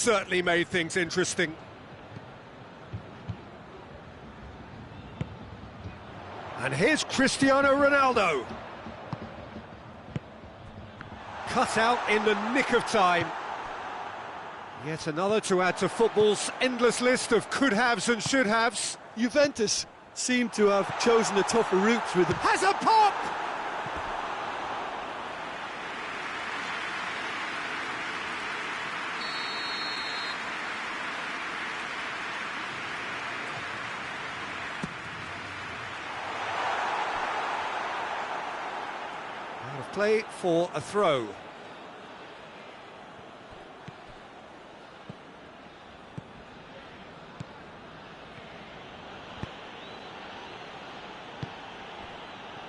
Certainly made things interesting. And here's Cristiano Ronaldo. Cut out in the nick of time. Yet another to add to football's endless list of could-haves and should-haves. Juventus seem to have chosen a tougher route through the... Has a pop! Out of play for a throw.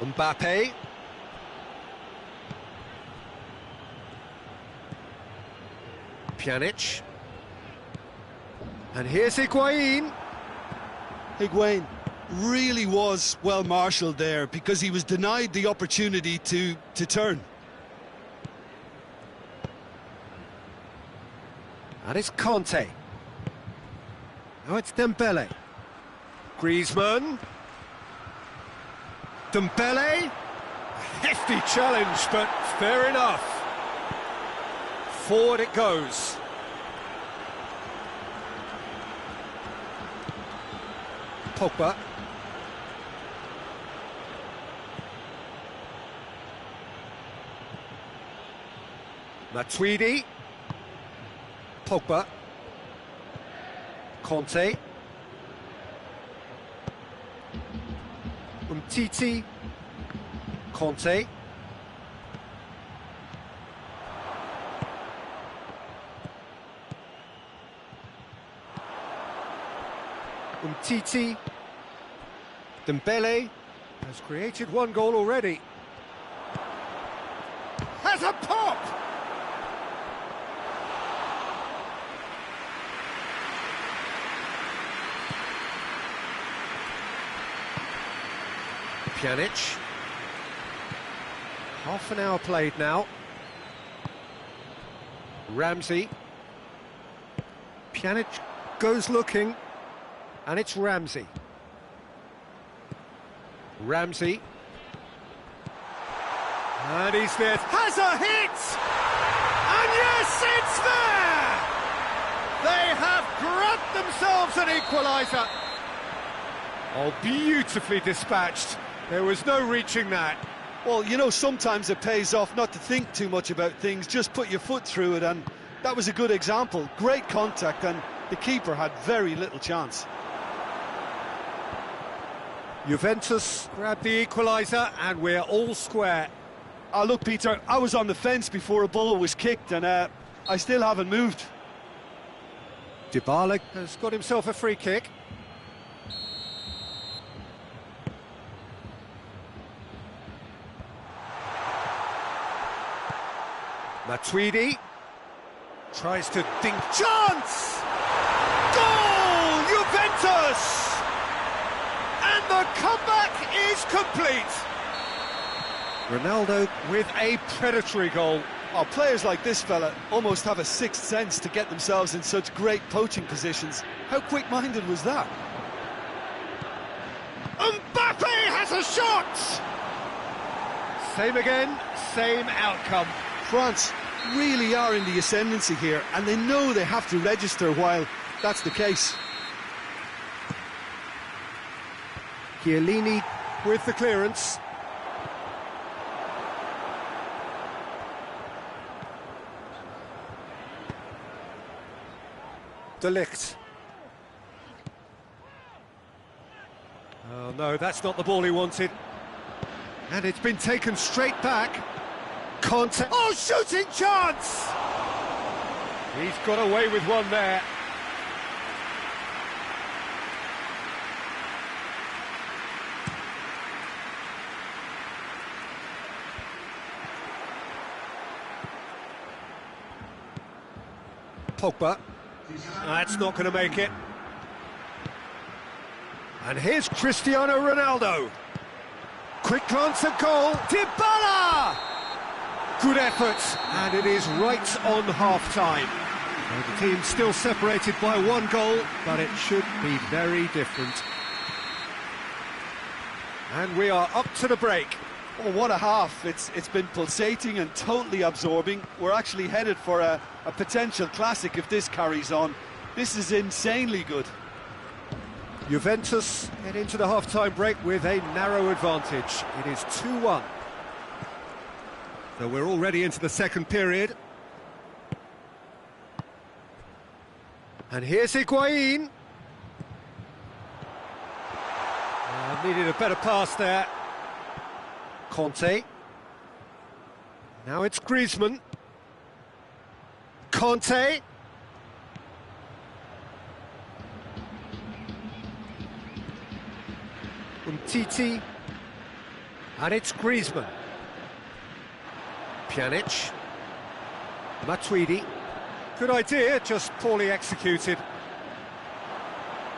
Mbappe. Pjanic. And here's Higuain. Higuain really was well marshalled there because he was denied the opportunity to turn. And it's Conte. Now it's Dembele. Griezmann. Dembele, hefty challenge, but fair enough. Forward it goes. Pogba. Matuidi. Pogba. Conte. Umtiti, Conte. Umtiti. Dembele has created one goal already. Has a pop! Pjanic. Half an hour played now. Ramsey. Pjanic goes looking, and it's Ramsey. Ramsey. And he's there. Has a hit! And yes, it's there! They have grabbed themselves an equaliser. Oh, beautifully dispatched. There was no reaching that. Well, you know, sometimes it pays off not to think too much about things, just put your foot through it, and that was a good example. Great contact, and the keeper had very little chance. Juventus grabbed the equaliser, and we're all square. Look, Peter, I was on the fence before a ball was kicked, and I still haven't moved. Dybala has got himself a free kick. Matuidi tries to dink. Chance! Goal! Juventus! And the comeback is complete. Ronaldo with a predatory goal. Oh, players like this fella almost have a sixth sense to get themselves in such great poaching positions. How quick-minded was that? Mbappe has a shot! Same again, same outcome. France really are in the ascendancy here, and they know they have to register while that's the case. Chiellini with the clearance. De Ligt. Oh no, that's not the ball he wanted. And it's been taken straight back. Conte. Oh, shooting chance! He's got away with one there. Pogba. That's not going to make it. And here's Cristiano Ronaldo. Quick glance at goal. Dybala! Good effort, and it is right on half-time. Well, the team's still separated by one goal, but it should be very different. And we are up to the break. Oh, what a half. It's been pulsating and totally absorbing. We're actually headed for a potential classic if this carries on. This is insanely good. Juventus head into the half-time break with a narrow advantage. It is 2-1. So we're already into the second period. And here's Higuain. Needed a better pass there. Conte. Now it's Griezmann. Conte. Umtiti. And it's Griezmann. Pjanic. Matuidi. Good idea, just poorly executed.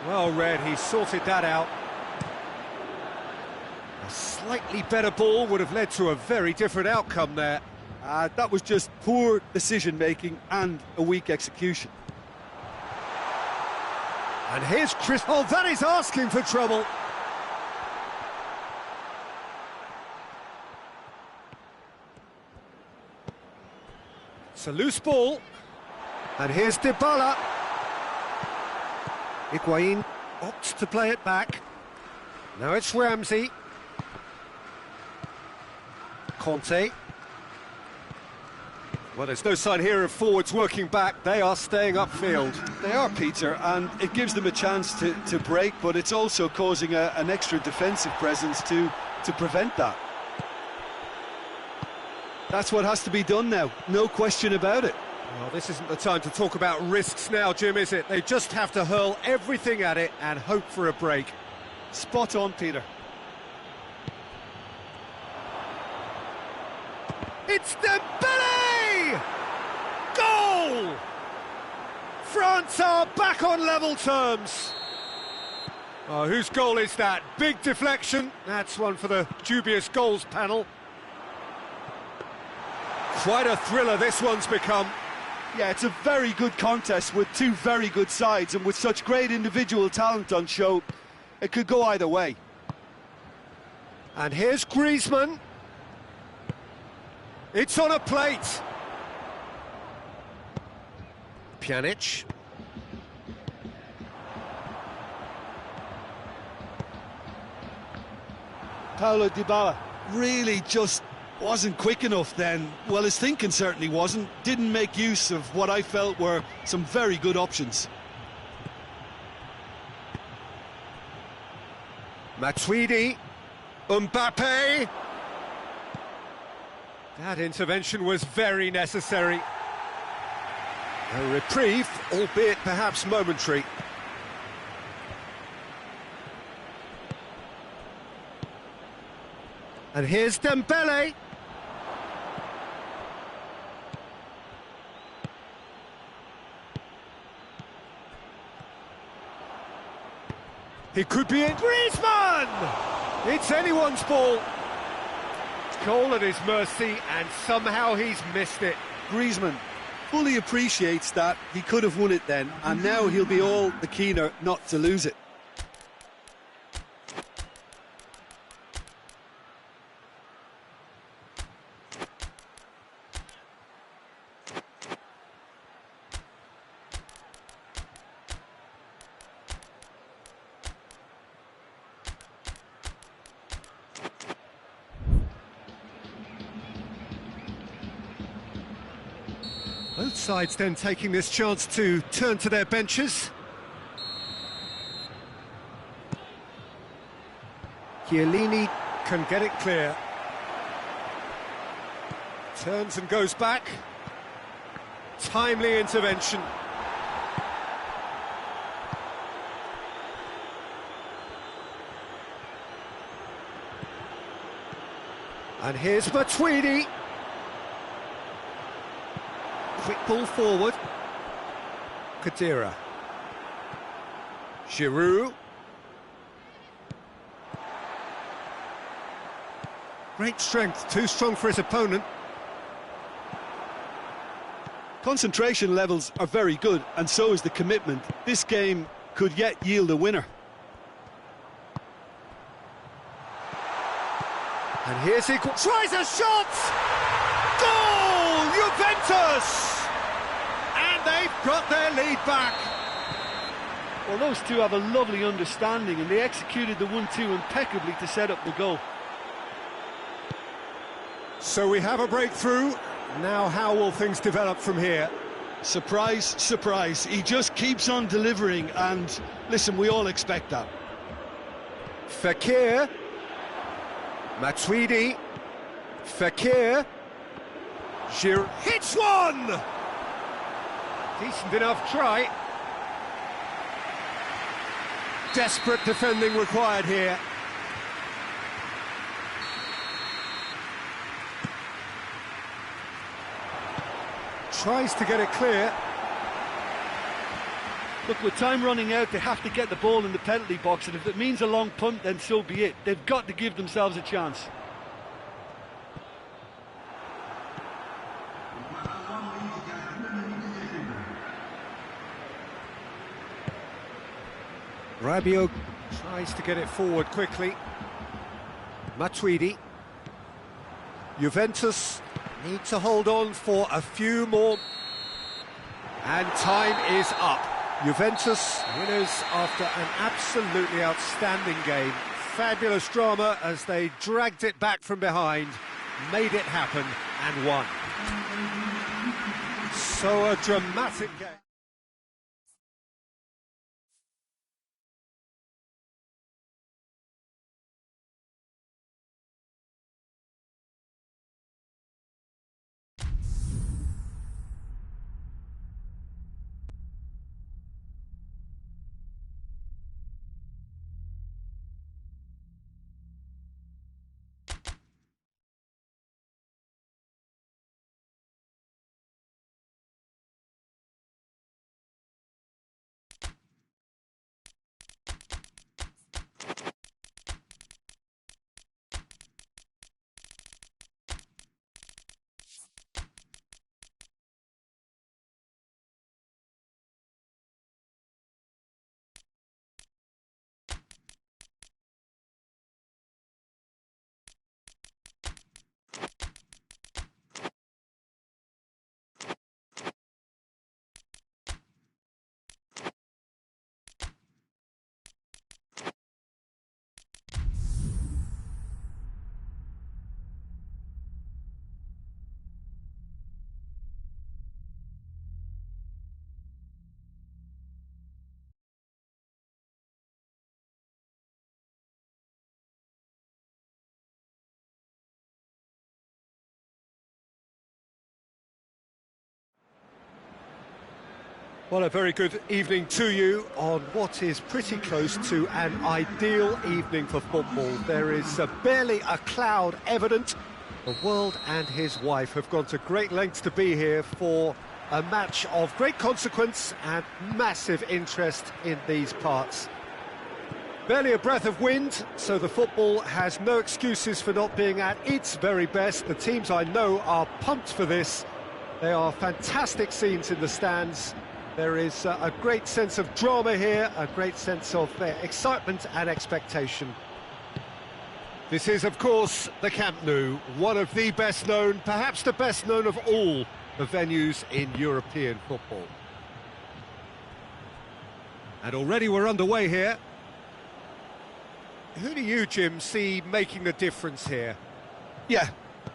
Well read, he sorted that out. A slightly better ball would have led to a very different outcome there. That was just poor decision-making and a weak execution. And here's Chris. Oh, that is asking for trouble. It's a loose ball. And here's Dybala. Higuain opts to play it back. Now it's Ramsey. Conte. Well, there's no sign here of forwards working back. They are staying upfield. They are, Peter, and it gives them a chance to break, but it's also causing an extra defensive presence to prevent that. That's what has to be done now, no question about it. Well, this isn't the time to talk about risks now, Jim, is it? They just have to hurl everything at it and hope for a break. Spot on, Peter. It's Dembele! Goal! France are back on level terms. Oh, whose goal is that? Big deflection. That's one for the dubious goals panel. Quite a thriller this one's become. Yeah, it's a very good contest with two very good sides, and with such great individual talent on show, it could go either way. And here's Griezmann. It's on a plate. Pjanic. Paulo Dybala really just wasn't quick enough then. Well, his thinking certainly wasn't. Didn't make use of what I felt were some very good options. Matuidi. Mbappe. That intervention was very necessary. A reprieve, albeit perhaps momentary. And here's Dembele. He could be in. Griezmann! It's anyone's ball. Goal at his mercy, and somehow he's missed it. Griezmann fully appreciates that he could have won it then, and now he'll be all the keener not to lose it. Both sides then taking this chance to turn to their benches. Chiellini can get it clear. Turns and goes back. Timely intervention. And here's Matuidi. Quick ball forward. Khedira. Giroud. Great strength, too strong for his opponent. Concentration levels are very good, and so is the commitment. This game could yet yield a winner. And here's equal. Tries a shot! Goal! Juventus! And they've got their lead back. Well, those two have a lovely understanding, and they executed the 1-2 impeccably to set up the goal. So we have a breakthrough. Now how will things develop from here? Surprise, surprise. He just keeps on delivering, and listen, we all expect that. Fekir. Matuidi. Fekir. Giroud hits one! Decent enough try. Desperate defending required here. Tries to get it clear. Look, with time running out, they have to get the ball in the penalty box, and if it means a long punt, then so be it. They've got to give themselves a chance. Rabiot tries to get it forward quickly. Matuidi. Juventus need to hold on for a few more. And time is up. Juventus winners after an absolutely outstanding game. Fabulous drama as they dragged it back from behind, made it happen and won. So a dramatic game. Well, a very good evening to you on what is pretty close to an ideal evening for football. There is barely a cloud evident. The world and his wife have gone to great lengths to be here for a match of great consequence and massive interest in these parts. Barely a breath of wind, so the football has no excuses for not being at its very best. The teams I know are pumped for this. They are fantastic scenes in the stands. There is a great sense of drama here, a great sense of excitement and expectation. This is, of course, the Camp Nou, one of the best known, perhaps the best known of all the venues in European football. And already we're underway here. Who do you, Jim, see making the difference here? Yeah,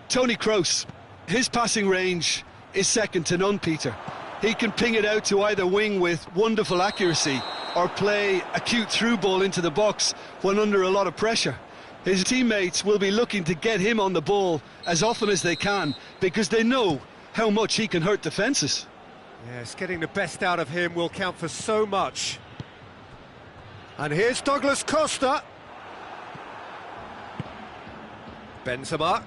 Toni Kroos. His passing range is second to none, Peter. He can ping it out to either wing with wonderful accuracy or play a cute through ball into the box when under a lot of pressure. His teammates will be looking to get him on the ball as often as they can because they know how much he can hurt defences. Yes, getting the best out of him will count for so much. And here's Douglas Costa. Benzema.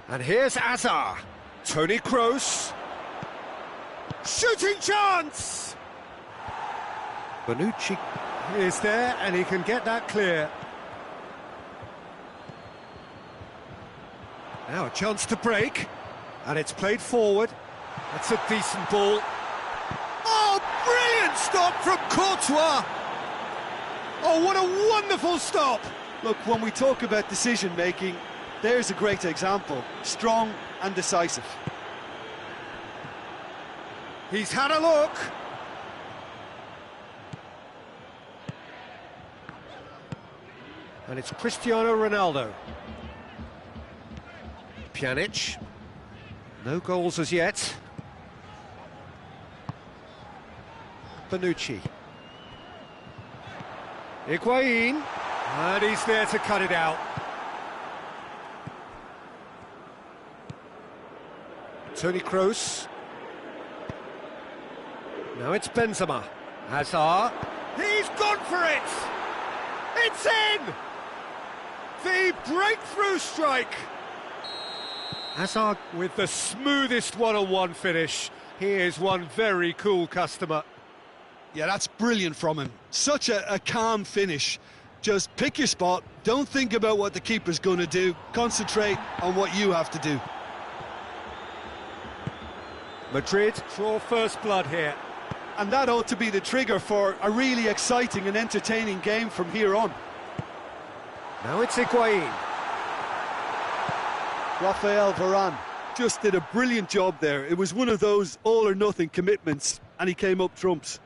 And here's Azar. Toni Kroos. Shooting chance! Bonucci is there, and he can get that clear. Now a chance to break, and it's played forward. That's a decent ball. Oh, brilliant stop from Courtois! Oh, what a wonderful stop! Look, when we talk about decision-making, there's a great example. Strong and decisive. He's had a look. And it's Cristiano Ronaldo. Pjanic. No goals as yet. Bonucci. Higuain. And he's there to cut it out. Toni Kroos. Now it's Benzema. Hazard. He's gone for it! It's in! The breakthrough strike! Hazard with the smoothest one-on-one finish. He is one very cool customer. Yeah, that's brilliant from him. Such a calm finish. Just pick your spot, don't think about what the keeper's going to do, concentrate on what you have to do. Madrid draw first blood here. And that ought to be the trigger for a really exciting and entertaining game from here on. Now it's Higuain. Rafael Varane just did a brilliant job there. It was one of those all-or-nothing commitments, and he came up trumps.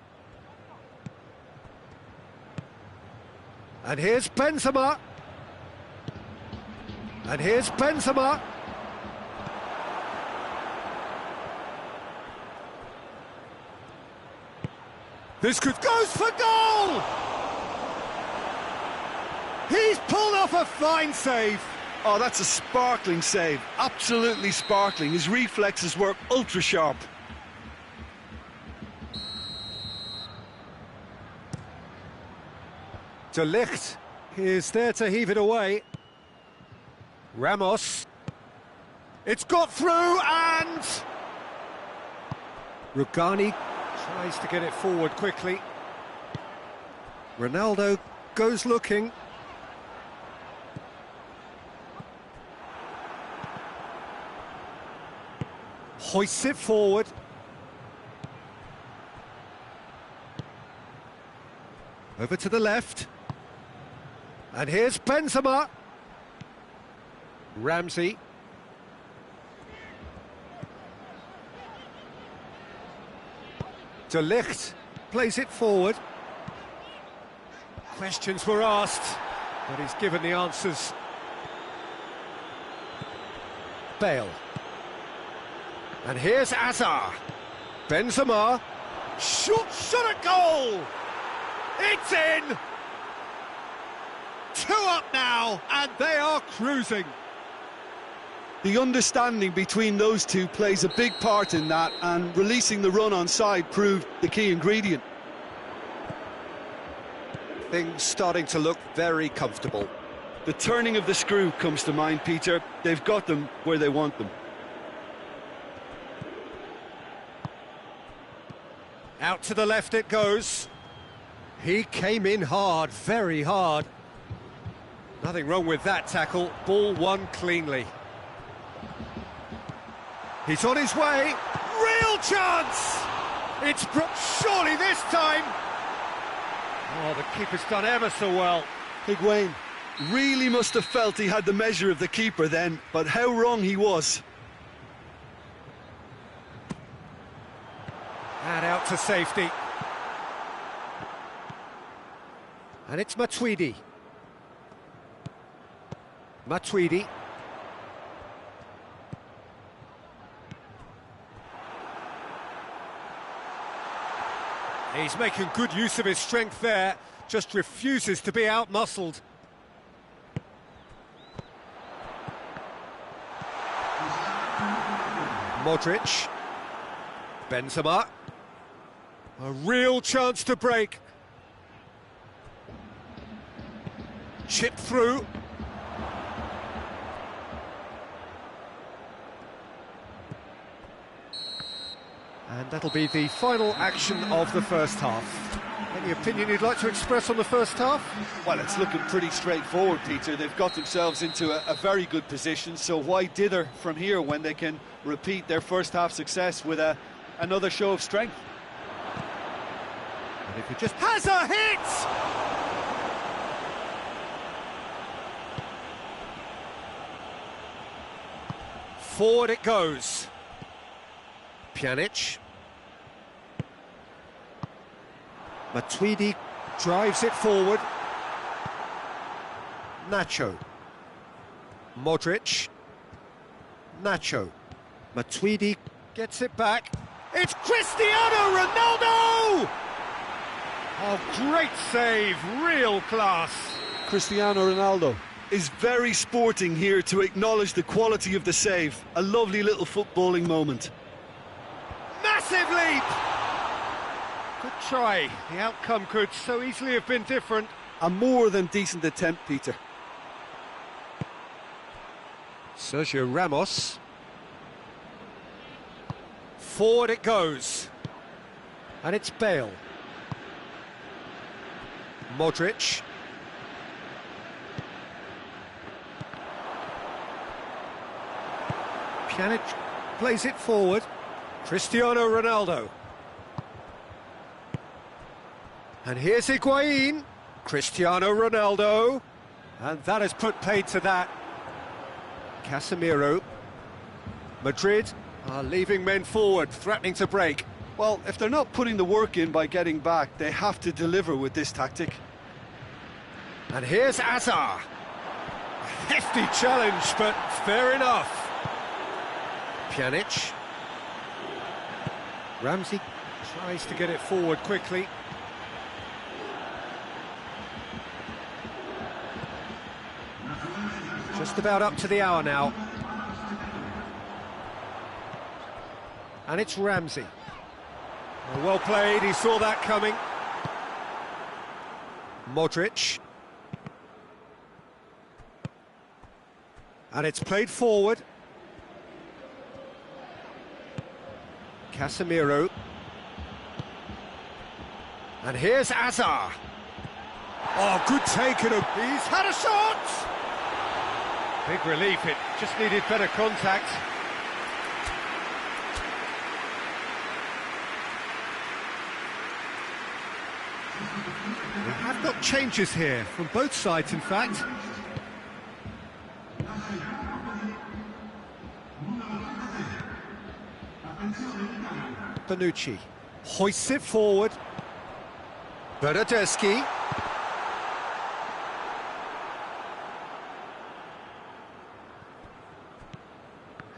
And here's Benzema. And here's Benzema. This goes for goal! He's pulled off a fine save. Oh, that's a sparkling save. Absolutely sparkling. His reflexes were ultra sharp. De Ligt is there to heave it away. Ramos. It's got through and... Rugani tries to get it forward quickly. Ronaldo goes looking. Hoists it forward. Over to the left. And here's Benzema. Ramsey. De Ligt plays it forward. Questions were asked, but he's given the answers. Bale. And here's Hazard. Benzema. Shot at goal! It's in! 2 up now, and they are cruising. The understanding between those two plays a big part in that, and releasing the run on side proved the key ingredient. Things starting to look very comfortable. The turning of the screw comes to mind, Peter. They've got them where they want them. Out to the left it goes. He came in hard, very hard. Nothing wrong with that tackle. Ball won cleanly. He's on his way. Real chance! It's surely this time. Oh, the keeper's done ever so well. Higuain really must have felt he had the measure of the keeper then, but how wrong he was. And out to safety. And it's Matuidi. Matuidi. He's making good use of his strength there, just refuses to be out-muscled. Modric. Benzema. A real chance to break. Chipped through. And that'll be the final action of the first half. Any opinion you'd like to express on the first half? Well, it's looking pretty straightforward, Peter. They've got themselves into a very good position, so why dither from here when they can repeat their first half success with another show of strength? And if it just has a hit! Forward it goes. Pjanic. Matuidi drives it forward. Nacho. Modric. Nacho. Matuidi gets it back. It's Cristiano Ronaldo! Oh, great save, real class. Cristiano Ronaldo is very sporting here to acknowledge the quality of the save. A lovely little footballing moment. Massive leap! Good try. The outcome could so easily have been different. A more than decent attempt, Peter. Sergio Ramos. Forward it goes. And it's Bale. Modric. Pjanic plays it forward. Cristiano Ronaldo. And here's Higuain. Cristiano Ronaldo. And that has put paid to that. Casemiro. Madrid are leaving men forward, threatening to break. Well, if they're not putting the work in by getting back, they have to deliver with this tactic. And here's Hazard. A hefty challenge, but fair enough. Pjanic. Ramsey tries to get it forward quickly. Just about up to the hour now. And it's Ramsey. Well played, he saw that coming. Modric. And it's played forward. Casemiro. And here's Hazard. Oh, good take, and he's had a shot! Big relief, it just needed better contact. We have got changes here, from both sides in fact. Bonucci hoists it forward. Bernardeschi.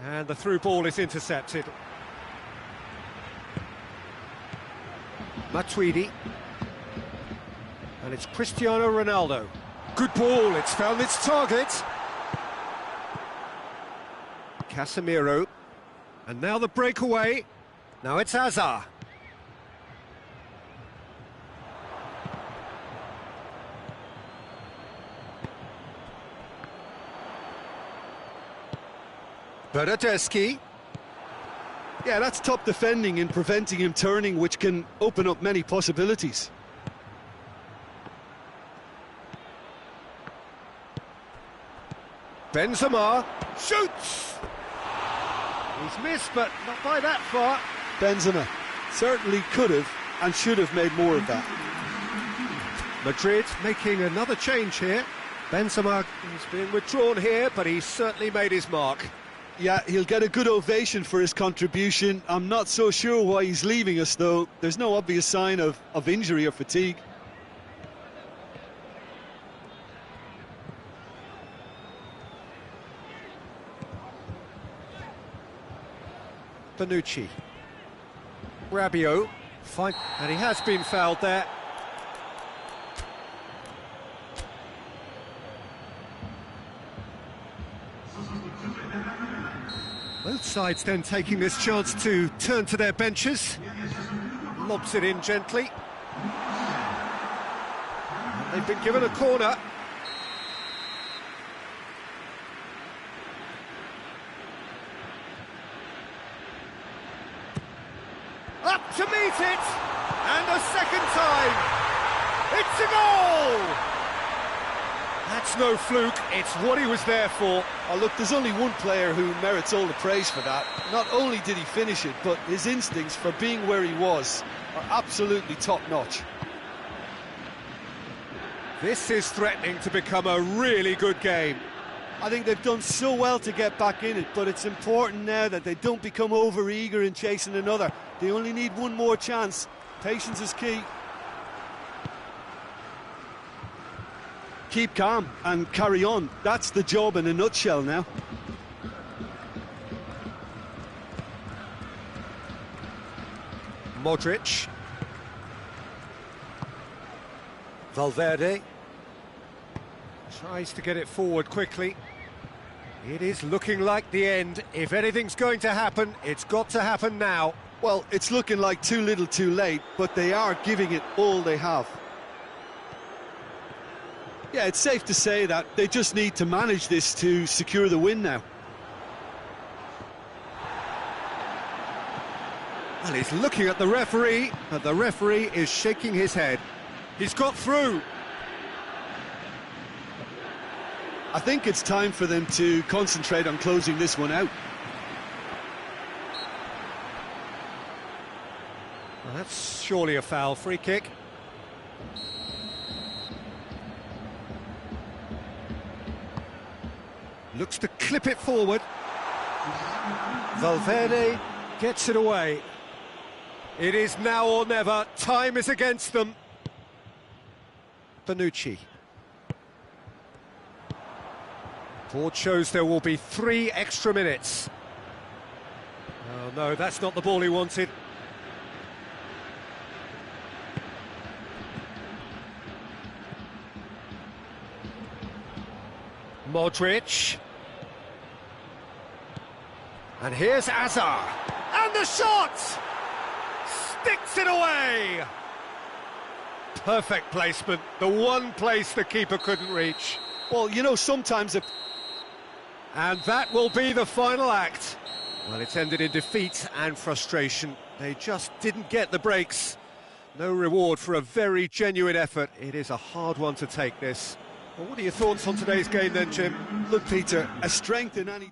And the through ball is intercepted. Matuidi. And it's Cristiano Ronaldo. Good ball, it's found its target. Casemiro. And now the breakaway. Now it's Hazard. Bernardeschi. Yeah, that's top defending and preventing him turning, which can open up many possibilities. Benzema shoots! He's missed, but not by that far. Benzema certainly could have and should have made more of that. Madrid making another change here. Benzema has been withdrawn here, but he's certainly made his mark. Yeah, he'll get a good ovation for his contribution. I'm not so sure why he's leaving us, though. There's no obvious sign of injury or fatigue. Bonucci. Rabiot. Fine. And he has been fouled there. Both sides then taking this chance to turn to their benches. Lobs it in gently. They've been given a corner. Up to meet it! And a second time! It's a goal! That's no fluke, it's what he was there for. Oh, look, there's only one player who merits all the praise for that. Not only did he finish it, but his instincts for being where he was are absolutely top-notch. This is threatening to become a really good game. I think they've done so well to get back in it, but it's important now that they don't become over-eager in chasing another. They only need one more chance. Patience is key. Keep calm and carry on. That's the job in a nutshell now. Modric. Valverde. Tries to get it forward quickly. It is looking like the end. If anything's going to happen, it's got to happen now. Well, it's looking like too little too late, but they are giving it all they have. Yeah, it's safe to say that they just need to manage this to secure the win now. Well, he's looking at the referee, but the referee is shaking his head. He's got through. I think it's time for them to concentrate on closing this one out. Well, that's surely a foul. Free kick. Looks to clip it forward. Valverde gets it away. It is now or never. Time is against them. Bonucci. Board shows there will be 3 extra minutes. Oh no, that's not the ball he wanted. Modric. And here's Azar. And the shot! Sticks it away! Perfect placement, the one place the keeper couldn't reach. Well, you know, sometimes if... And that will be the final act. Well, it's ended in defeat and frustration. They just didn't get the breaks. No reward for a very genuine effort. It is a hard one to take, this. Well, what are your thoughts on today's game then, Jim? Look, Peter, a strength in any...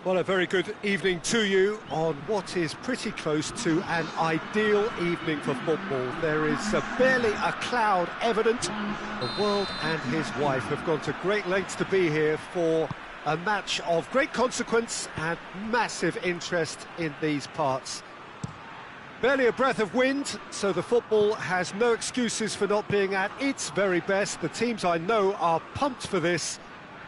Well, a very good evening to you on what is pretty close to an ideal evening for football. There is barely a cloud evident. The world and his wife have gone to great lengths to be here for a match of great consequence and massive interest in these parts. Barely a breath of wind, so the football has no excuses for not being at its very best. The teams I know are pumped for this.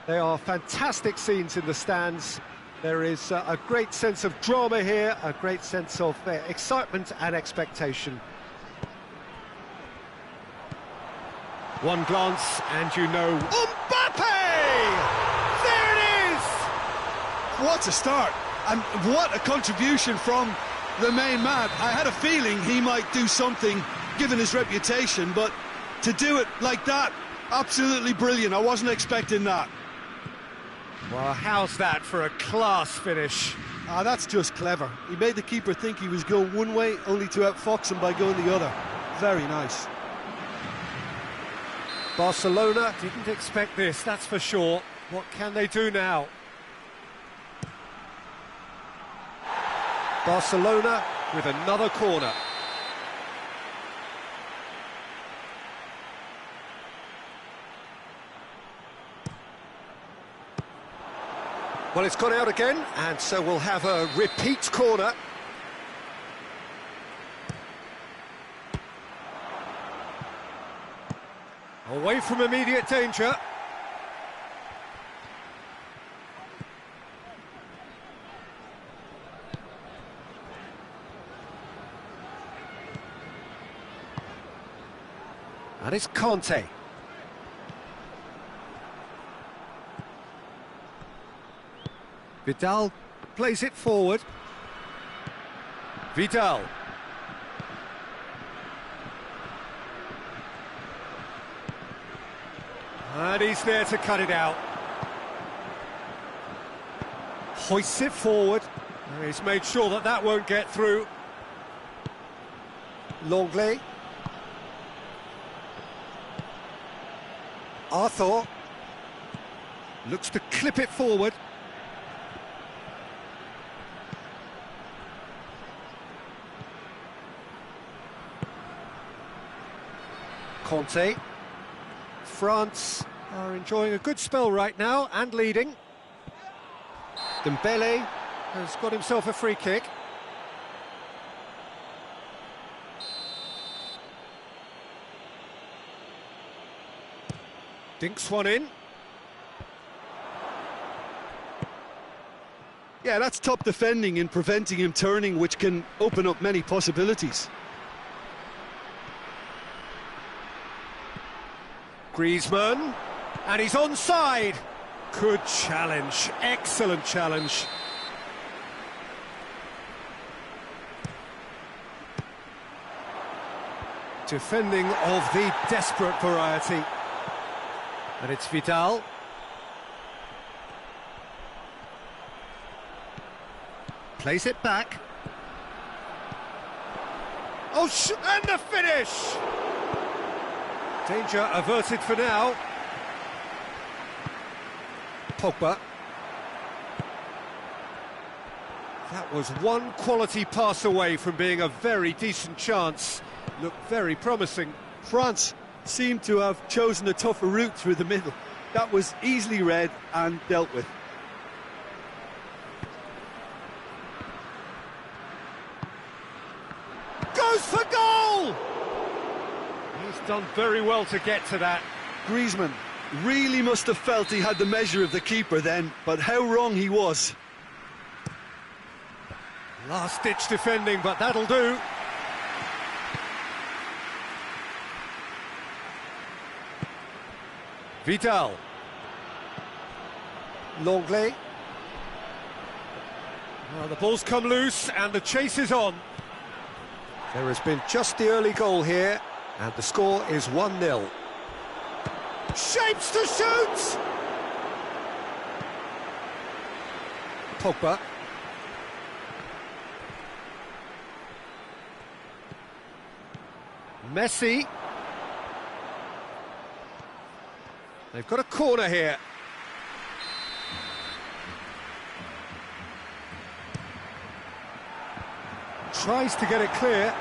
They are fantastic scenes in the stands. There is a great sense of drama here, a great sense of excitement and expectation. One glance and you know... Mbappe! There it is! What a start, and what a contribution from the main man. I had a feeling he might do something, given his reputation, but to do it like that, absolutely brilliant. I wasn't expecting that. Well, how's that for a class finish? That's just clever. He made the keeper think he was going one way, only to outfox him by going the other. Very nice. Barcelona didn't expect this, that's for sure. What can they do now? Barcelona with another corner. Well, it's gone out again, and so we'll have a repeat corner. Away from immediate danger. And it's Conte. Vidal plays it forward. Vidal. And he's there to cut it out. Hoists it forward. And he's made sure that that won't get through. Longley. Arthur. Looks to clip it forward. Conte. France are enjoying a good spell right now and leading. Dembele has got himself a free kick. Dinks one in. Yeah, that's top defending in preventing him turning, which can open up many possibilities. Griezmann, and he's onside. Good challenge, excellent challenge. Defending of the desperate variety. And it's Vidal. Plays it back. Oh, and the finish! Danger averted for now. Pogba. That was one quality pass away from being a very decent chance. Looked very promising. France seemed to have chosen a tougher route through the middle. That was easily read and dealt with. Goes for goal! He's done very well to get to that. Griezmann really must have felt he had the measure of the keeper then, but how wrong he was. Last-ditch defending, but that'll do. Vidal. Longley. Well, the ball's come loose and the chase is on. There has been just the early goal here, and the score is 1-0. Shapes to shoot! Pogba. Messi. They've got a corner here. tries to get it clear.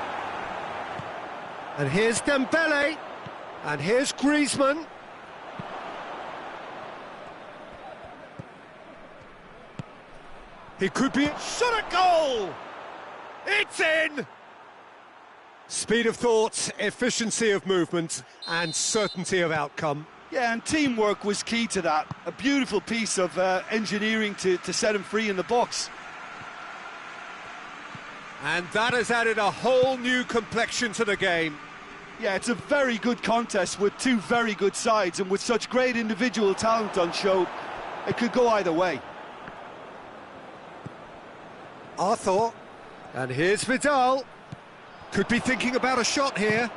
And here's Dembele. And here's Griezmann. He could be shot at goal! It's in! Speed of thought, efficiency of movement, and certainty of outcome. Yeah, and teamwork was key to that. A beautiful piece of engineering to set him free in the box. And that has added a whole new complexion to the game. Yeah, it's a very good contest with two very good sides, and with such great individual talent on show, it could go either way. Arthur, and here's Vidal. Could be thinking about a shot here.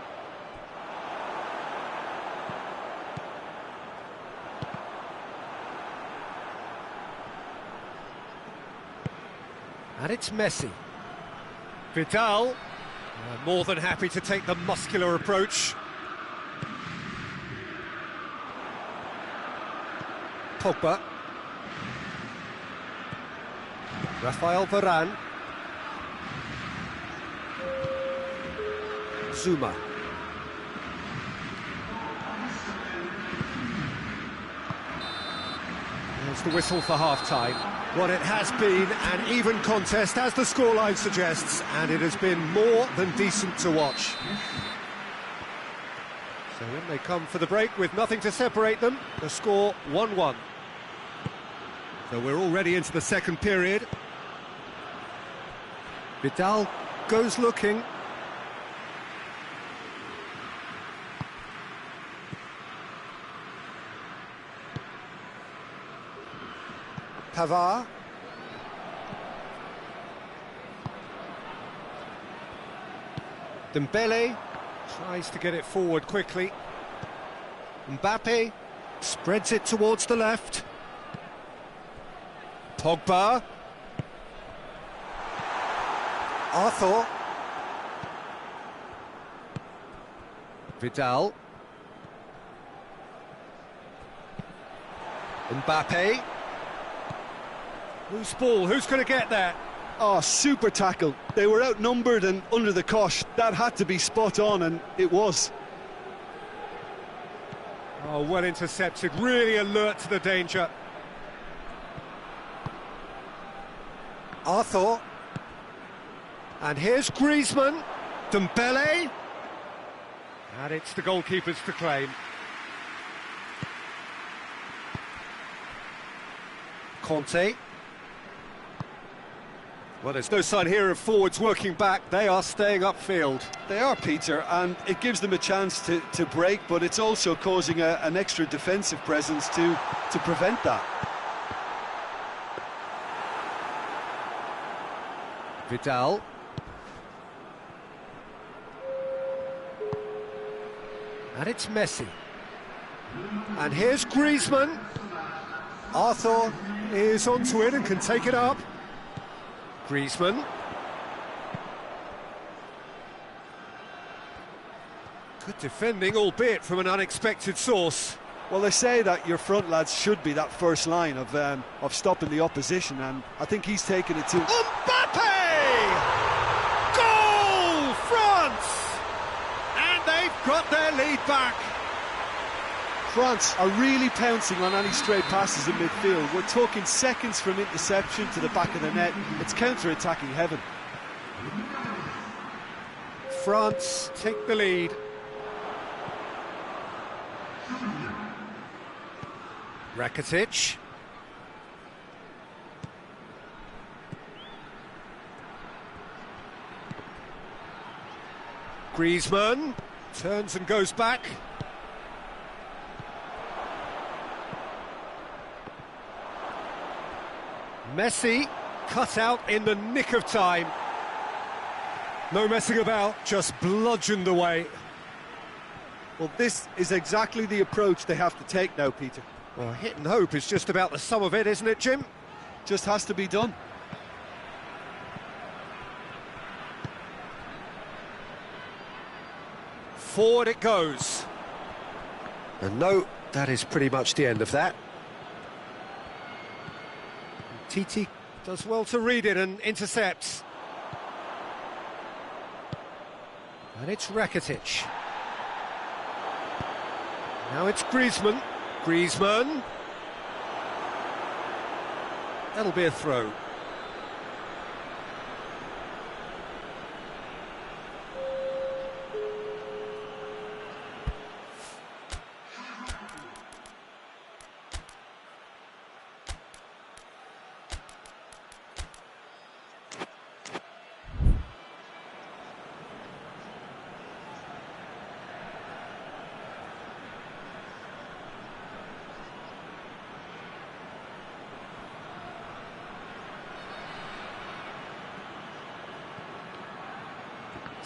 And it's Messi. Vidal, more than happy to take the muscular approach. Pogba. Rafael Varane. Zuma. There's the whistle for half-time. Well, it has been an even contest, as the scoreline suggests, and it has been more than decent to watch. So in they come for the break with nothing to separate them. The score 1-1. So we're already into the second period. Vidal goes looking. Pavard. Dembele tries to get it forward quickly. Mbappe spreads it towards the left. Pogba. Arthur. Vidal. Mbappe. Loose ball, who's going to get that? Oh, super tackle. They were outnumbered and under the cosh. That had to be spot on, and it was. Oh, well intercepted, really alert to the danger. Arthur. And here's Griezmann. Dembele. And it's the goalkeepers to claim. Conte. Well, there's no sign here of forwards working back. They are staying upfield. They are, Peter, and it gives them a chance to break, but it's also causing an extra defensive presence to prevent that. Vidal. And it's Messi. And here's Griezmann. Arthur is onto it and can take it up. Griezmann. Good defending, albeit from an unexpected source. Well, they say that your front lads should be that first line of stopping the opposition, and I think he's taken it to... Mbappe! Goal, France! And they've got their lead back. France are really pouncing on any straight passes in midfield. We're talking seconds from interception to the back of the net. It's counter-attacking heaven. France take the lead. Rakitic. Griezmann turns and goes back. Messi cut out in the nick of time. No messing about, just bludgeoned away. Well, this is exactly the approach they have to take now, Peter. Well, hit and hope is just about the sum of it, isn't it, Jim? Just has to be done. Forward it goes. And no, that is pretty much the end of that. Titi does well to read it and intercepts. And it's Rakitic. Now it's Griezmann. Griezmann. That'll be a throw.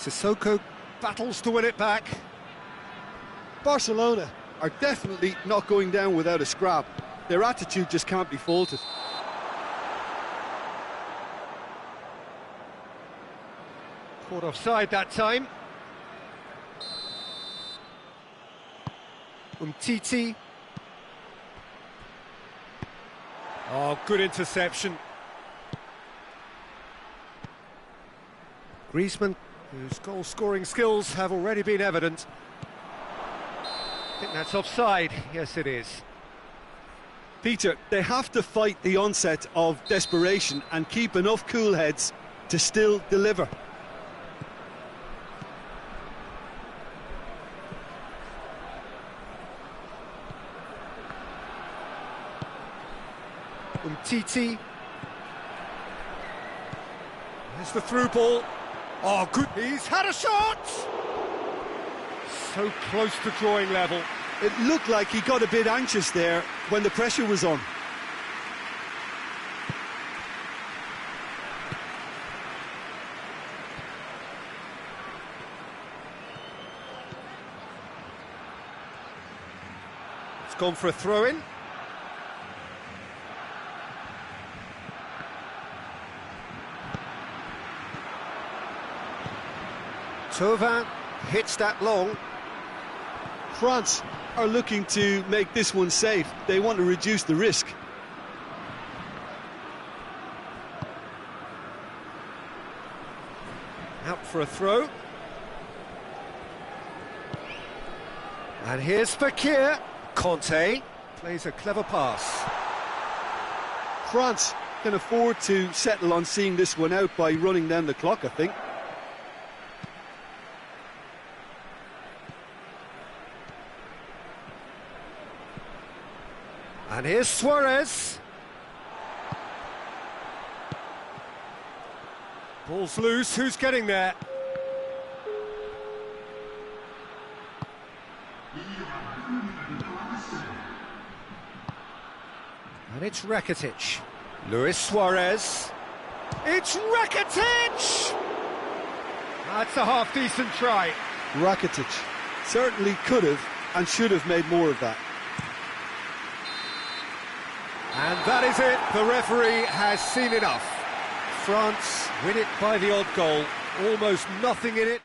Sissoko battles to win it back. Barcelona are definitely not going down without a scrap. Their attitude just can't be faulted. Caught offside that time. Umtiti. Oh, good interception. Griezmann, whose goal-scoring skills have already been evident. I think that's offside. Yes, it is. Peter, they have to fight the onset of desperation and keep enough cool heads to still deliver. Umtiti. There's the through ball. Oh, good. He's had a shot! So close to drawing level. It looked like he got a bit anxious there when the pressure was on. It's gone for a throw-in. Thauvin hits that long. France are looking to make this one safe. They want to reduce the risk. Out for a throw. And here's Fekir. Conte plays a clever pass. France can afford to settle on seeing this one out by running down the clock, I think. And here's Suarez. Ball's loose, who's getting there? And it's Rakitic. Luis Suarez. It's Rakitic! That's a half-decent try. Rakitic certainly could have and should have made more of that. And that is it. The referee has seen enough. France win it by the odd goal. Almost nothing in it.